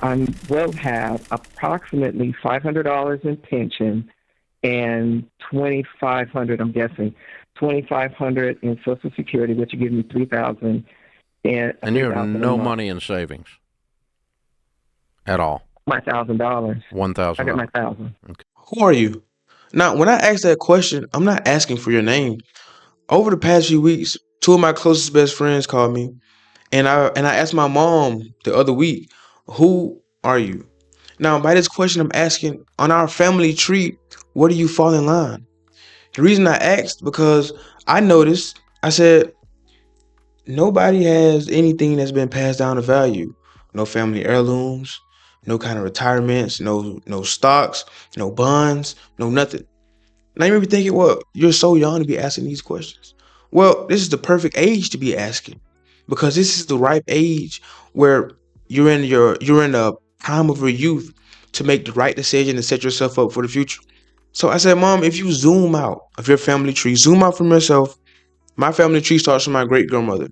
I will have approximately $500 in pension and 2,500. I'm guessing 2,500 in Social Security, which will give me 3,000 and And you have 3,000 a no month. money in savings at all. My $1,000. One I thousand got my dollars. 1,000. Okay. Who are you? Now, when I ask that question, I'm not asking for your name. Over the past few weeks, two of my closest best friends called me, and I asked my mom the other week, "Who are you?" Now, by this question, I'm asking on our family tree, where do you fall in line? The reason I asked because I noticed. I said nobody has anything that's been passed down to value. No family heirlooms, no kind of retirements, no stocks, no bonds, no nothing. And I remember thinking, well, you're so young to be asking these questions. Well, this is the perfect age to be asking because this is the ripe age where you're in the prime of your youth to make the right decision and set yourself up for the future. So I said, Mom, if you zoom out of your family tree, zoom out from yourself. My family tree starts from my great grandmother.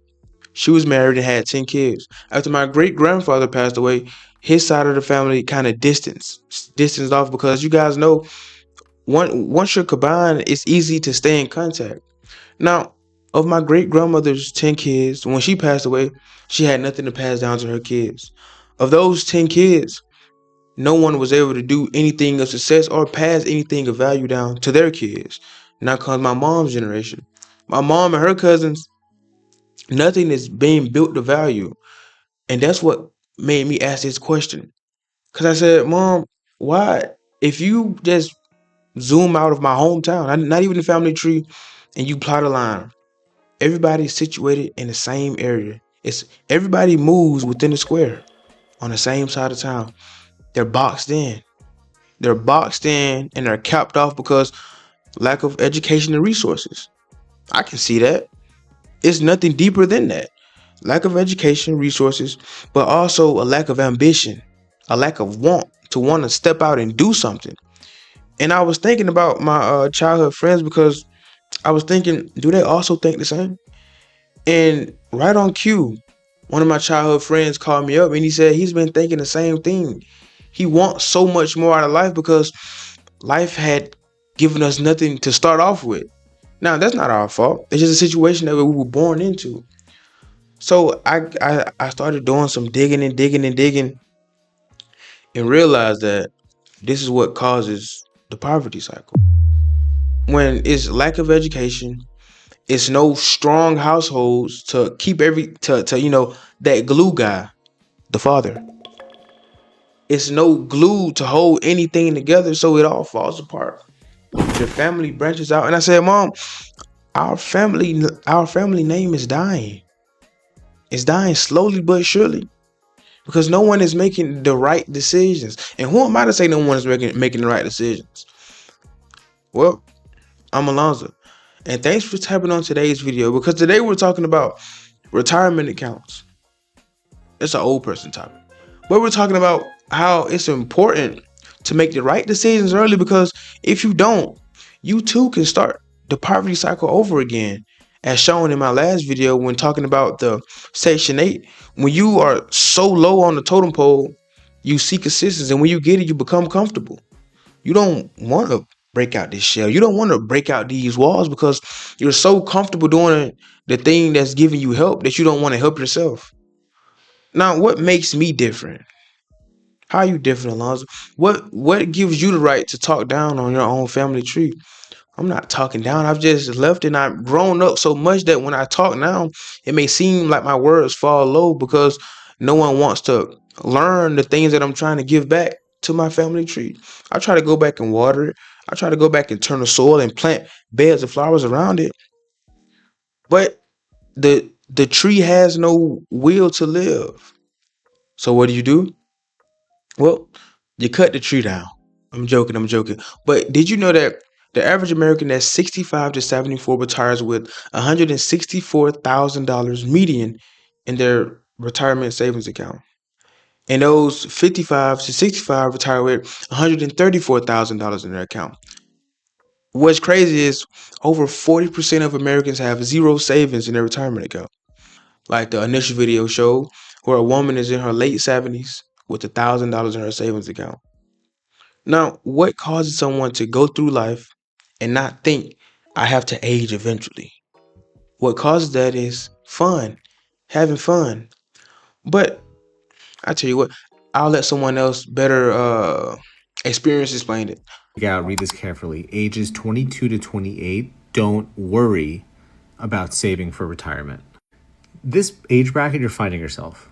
She was married and had 10 kids. After my great grandfather passed away, his side of the family kind of distanced off because you guys know once you're combined, it's easy to stay in contact. Now, of my great grandmother's 10 kids, when she passed away, she had nothing to pass down to her kids. Of those 10 kids, no one was able to do anything of success or pass anything of value down to their kids. Now comes my mom's generation. My mom and her cousins, nothing is being built to value. And that's what made me ask this question. Because I said, Mom, why, if you just zoom out of my hometown, not even the family tree, and you plot a line, everybody's situated in the same area. It's everybody moves within the square on the same side of town. They're boxed in. They're boxed in and they're capped off because lack of education and resources. I can see that. It's nothing deeper than that. Lack of education, resources, but also a lack of ambition, a lack of want to step out and do something. And I was thinking about my childhood friends because I was thinking, do they also think the same? And right on cue, one of my childhood friends called me up and he said he's been thinking the same thing. He wants so much more out of life because life had given us nothing to start off with. Now, that's not our fault. It's just a situation that we were born into. So I started doing some digging and digging and digging and realized that this is what causes the poverty cycle. When it's lack of education, it's no strong households to keep to that glue guy, the father. It's no glue to hold anything together, so it all falls apart. The family branches out, and I said, Mom, our family name is dying. It's dying slowly but surely because no one is making the right decisions. And who am I to say no one is making the right decisions? Well, I'm Alonzo, and thanks for tapping on today's video because today we're talking about retirement accounts. It's an old person topic. But we're talking about how it's important to make the right decisions early because if you don't, you too can start the poverty cycle over again. As shown in my last video when talking about the Section 8, when you are so low on the totem pole, you seek assistance, and when you get it, you become comfortable. You don't want to break out this shell. You don't want to break out these walls because you're so comfortable doing the thing that's giving you help that you don't want to help yourself. Now, what makes me different? How are you different, Alonzo? What gives you the right to talk down on your own family tree? I'm not talking down. I've just left and I've grown up so much that when I talk now, it may seem like my words fall low because no one wants to learn the things that I'm trying to give back to my family tree. I try to go back and water it. I try to go back and turn the soil and plant beds of flowers around it. But the tree has no will to live. So what do? Well, you cut the tree down. I'm joking. But did you know that the average American that's 65 to 74 retires with $164,000 median in their retirement savings account? And those 55 to 65 retire with $134,000 in their account. What's crazy is over 40% of Americans have zero savings in their retirement account. Like the initial video showed, where a woman is in her late 70s with $1,000 in her savings account. Now, what causes someone to go through life and not think I have to age eventually? What causes that is fun, having fun. But I tell you what, I'll let someone else better experience explain it. Read this carefully. Ages 22 to 28, don't worry about saving for retirement. This age bracket, you're finding yourself.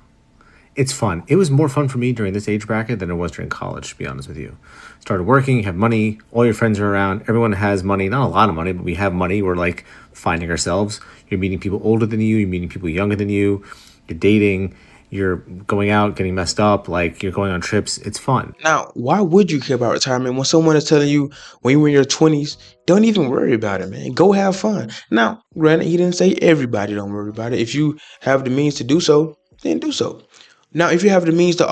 It's fun. It was more fun for me during this age bracket than it was during college, to be honest with you. Started working, you have money, all your friends are around, everyone has money, not a lot of money, but we have money. We're like finding ourselves. You're meeting people older than you, you're meeting people younger than you, you're dating, you're going out, getting messed up, like you're going on trips. It's fun. Now, why would you care about retirement when someone is telling you when you were in your 20s, don't even worry about it, man. Go have fun. Now, granted, he didn't say everybody don't worry about it. If you have the means to do so, then do so. Now, if you have the means to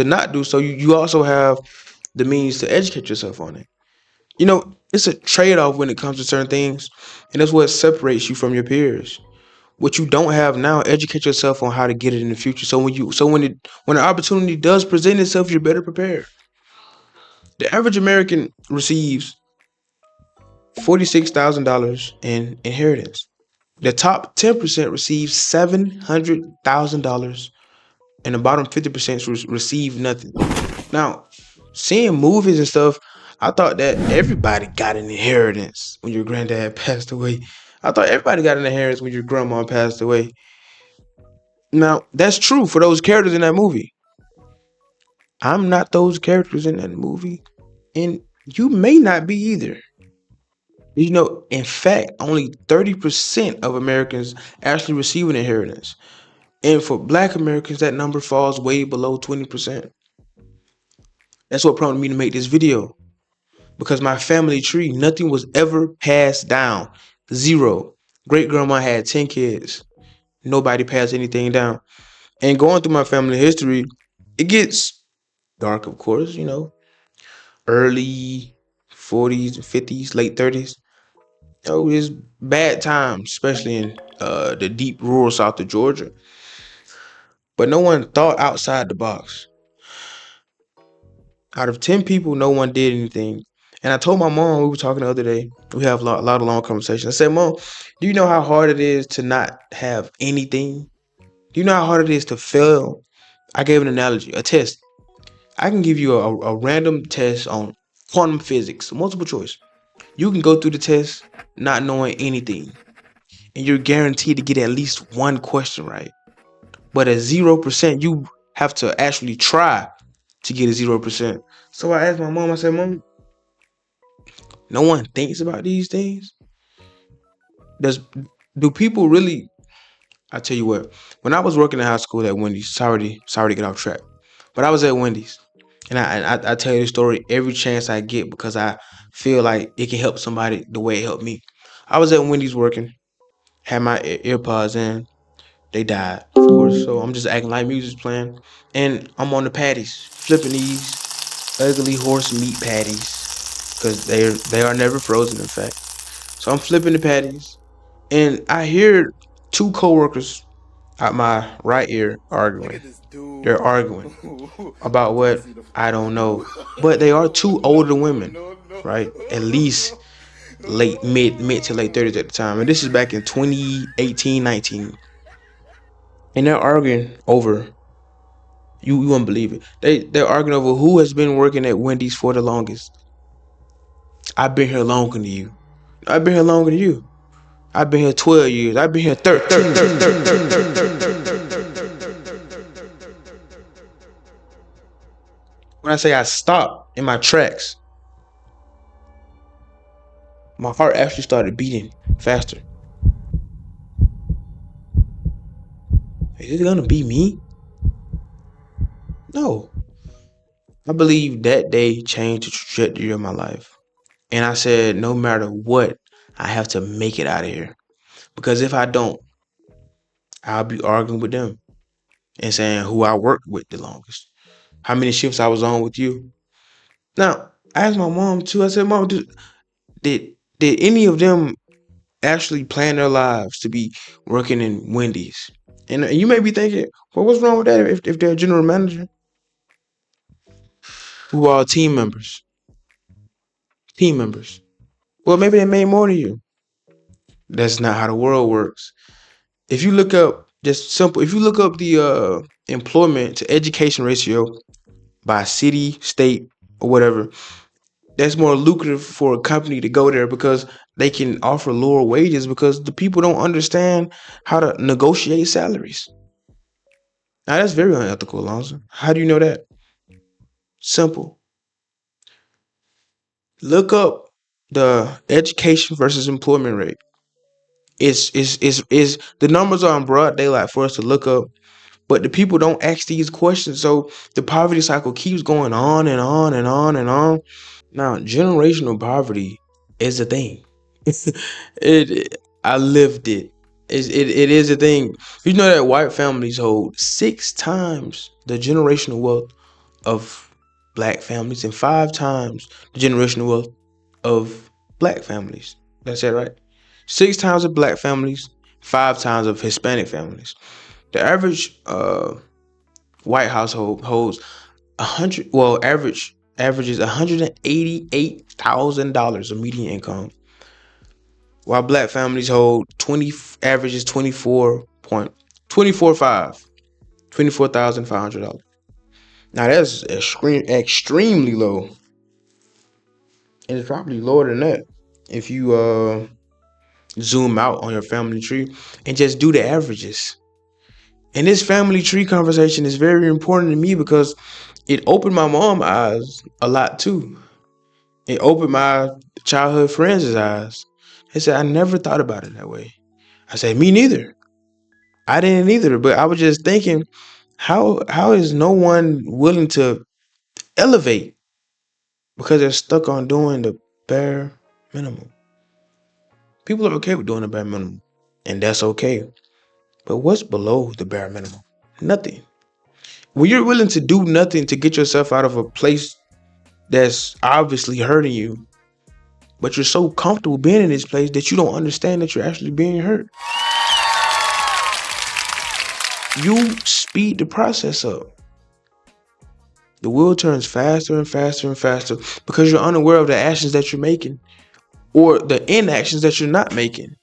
not do so, you also have the means to educate yourself on it. You know, it's a trade-off when it comes to certain things, and that's what separates you from your peers. What you don't have now, educate yourself on how to get it in the future. So when the opportunity does present itself, you're better prepared. The average American receives $46,000 in inheritance. The top 10% receives $700,000, and the bottom 50% receive nothing. Now, seeing movies and stuff, I thought that everybody got an inheritance when your granddad passed away. I thought everybody got an inheritance when your grandma passed away. Now, that's true for those characters in that movie. I'm not those characters in that movie, and you may not be either. You know, in fact, only 30% of Americans actually receive an inheritance. And for Black Americans, that number falls way below 20%. That's what prompted me to make this video. Because my family tree, nothing was ever passed down. Zero. Great grandma had 10 kids. Nobody passed anything down. And going through my family history, it gets dark, of course, you know. Early 40s, 50s, late 30s. You know, it's bad times, especially in the deep rural south of Georgia. But no one thought outside the box. Out of 10 people, no one did anything. And I told my mom, we were talking the other day, we have a lot of long conversations. I said, Mom, do you know how hard it is to not have anything? Do you know how hard it is to fail? I gave an analogy, a test. I can give you a random test on quantum physics, multiple choice. You can go through the test not knowing anything, and you're guaranteed to get at least one question right. But at 0%, you have to actually try to get a 0%. So I asked my mom, I said, Mom, no one thinks about these things? Do people really? I tell you what, when I was working in high school at Wendy's, sorry to get off track, but I was at Wendy's, and I tell you the story every chance I get because I feel like it can help somebody the way it helped me. I was at Wendy's working, had my earpods in, they died, of course, so I'm just acting like music's playing, and I'm on the patties, flipping these ugly horse meat patties, because they are never frozen, in fact. So I'm flipping the patties, and I hear two coworkers out my right ear arguing. They're arguing about what I don't know, but they are two older women, right? At least mid to late 30s at the time, and this is back in 2018, 19, and they're arguing over. You wouldn't believe it. They're arguing over who has been working at Wendy's for the longest. I've been here longer than you. I've been here longer than you. I've been here 12 years. I've been here 13. When I say I stopped in my tracks, my heart actually started beating faster. Is it gonna be me? No. I believe that day changed the trajectory of my life. And I said, no matter what, I have to make it out of here. Because if I don't, I'll be arguing with them and saying who I worked with the longest, how many shifts I was on with you. Now, I asked my mom too. I said, Mom, did any of them actually plan their lives to be working in Wendy's? And you may be thinking, well, what's wrong with that if they're a general manager? who are team members. Team members. Well, maybe they made more than you. That's not how the world works. If you look up just simple, if you look up the employment to education ratio by city, state, or whatever, that's more lucrative for a company to go there because they can offer lower wages because the people don't understand how to negotiate salaries. Now that's very unethical, Alonzo. How do you know that? Simple. Look up the education versus employment rate. Is the numbers are in broad daylight for us to look up, but the people don't ask these questions. So the poverty cycle keeps going on and on and on and on. Now, generational poverty is a thing. I lived it. It is a thing. You know that white families hold 6 times the generational wealth of black families and 5 times the generational wealth of black families. That's it, right? 6 times of black families, 5 times of Hispanic families. The average white household holds 100. Well, averages $188,000 of median income, while black families hold averages 24,500. Now that's extremely low, and it's probably lower than that if you zoom out on your family tree and just do the averages. And this family tree conversation is very important to me because it opened my mom's eyes a lot too. It opened my childhood friends' eyes. They said, I never thought about it that way. I said, me neither. I didn't either, but I was just thinking, how is no one willing to elevate because they're stuck on doing the bare minimum? People are okay with doing the bare minimum, and that's okay. But what's below the bare minimum? Nothing. When you're willing to do nothing to get yourself out of a place that's obviously hurting you, but you're so comfortable being in this place that you don't understand that you're actually being hurt, you speed the process up. The wheel turns faster and faster and faster because you're unaware of the actions that you're making or the inactions that you're not making.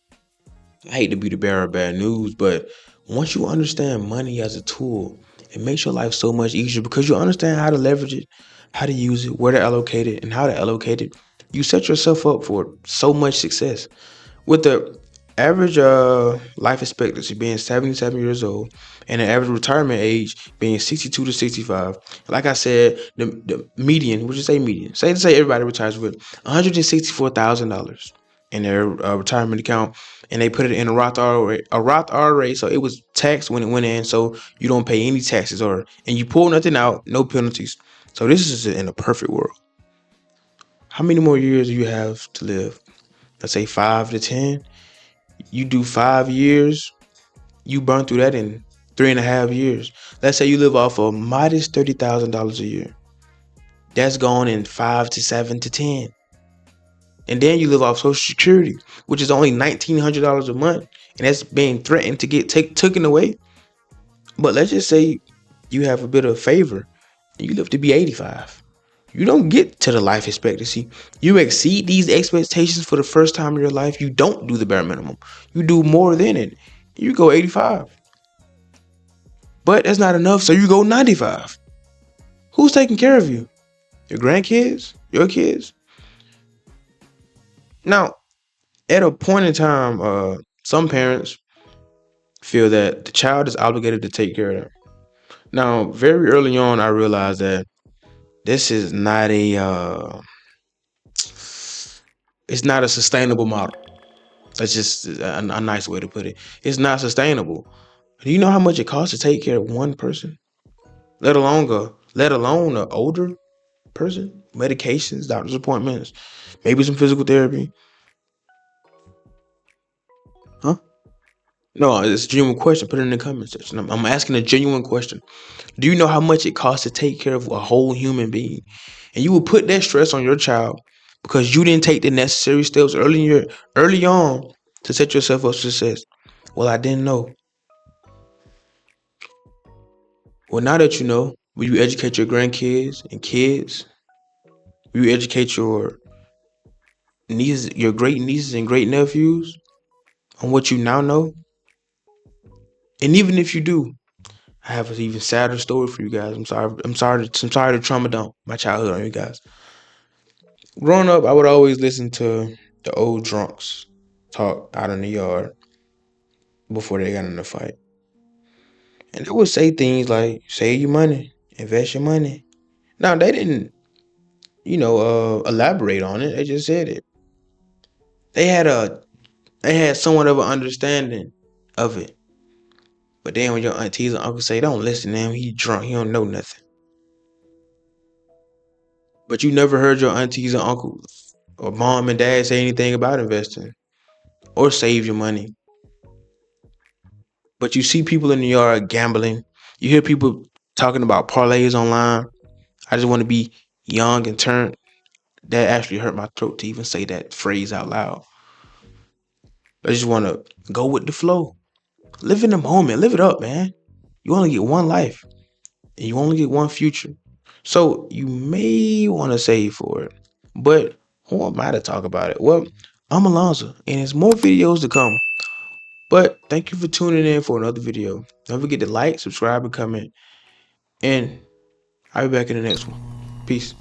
I hate to be the bearer of bad news, but once you understand money as a tool, it makes your life so much easier because you understand how to leverage it, how to use it, where to allocate it, and how to allocate it. You set yourself up for so much success. With the average life expectancy being 77 years old and the average retirement age being 62 to 65, like I said, the median, would you say median? Say everybody retires with $164,000 in their retirement account, and they put it in a Roth IRA, so it was taxed when it went in, so you don't pay any taxes, and you pull nothing out, no penalties. So this is in a perfect world. How many more years do you have to live? Let's say 5 to 10. You do 5 years, you burn through that in 3.5 years. Let's say you live off a modest $30,000 a year. That's gone in 5 to 7 to 10. And then you live off Social Security, which is only $1,900 a month, and that's being threatened to get taken away. But let's just say you have a bit of favor and you live to be 85. You don't get to the life expectancy. You exceed these expectations for the first time in your life. You don't do the bare minimum. You do more than it. You go 85. But that's not enough, so you go 95. Who's taking care of you? Your grandkids? Your kids? Now, at a point in time, some parents feel that the child is obligated to take care of them. Now, very early on, I realized that this is not it's not a sustainable model. That's just a nice way to put it. It's not sustainable. Do you know how much it costs to take care of one person? Let alone an older person? Medications, doctor's appointments, maybe some physical therapy. Huh? No, it's a genuine question. Put it in the comment section. I'm asking a genuine question. Do you know how much it costs to take care of a whole human being? And you will put that stress on your child because you didn't take the necessary steps early on to set yourself up for success. Well, I didn't know. Well, now that you know, will you educate your grandkids and kids You educate your nieces, your great nieces and great nephews on what you now know. And even if you do, I have an even sadder story for you guys. I'm sorry to trauma dump my childhood on you guys. Growing up, I would always listen to the old drunks talk out in the yard before they got in a fight. And they would say things like, save your money, invest your money. Now, they didn't, elaborate on it. They just said it. They had somewhat of an understanding of it. But then when your aunties and uncles say, don't listen to him, he drunk, he don't know nothing. But you never heard your aunties and uncles or mom and dad say anything about investing or save your money. But you see people in the yard gambling. You hear people talking about parlays online. I just want to be young and turn. That actually hurt my throat to even say that phrase out loud. I just want to go with the flow. Live in the moment. Live it up, man. You only get one life. And you only get one future. So you may want to save for it. But who am I to talk about it? Well, I'm Alonzo, and there's more videos to come. But thank you for tuning in for another video. Don't forget to like, subscribe, and comment. And I'll be back in the next one. Peace.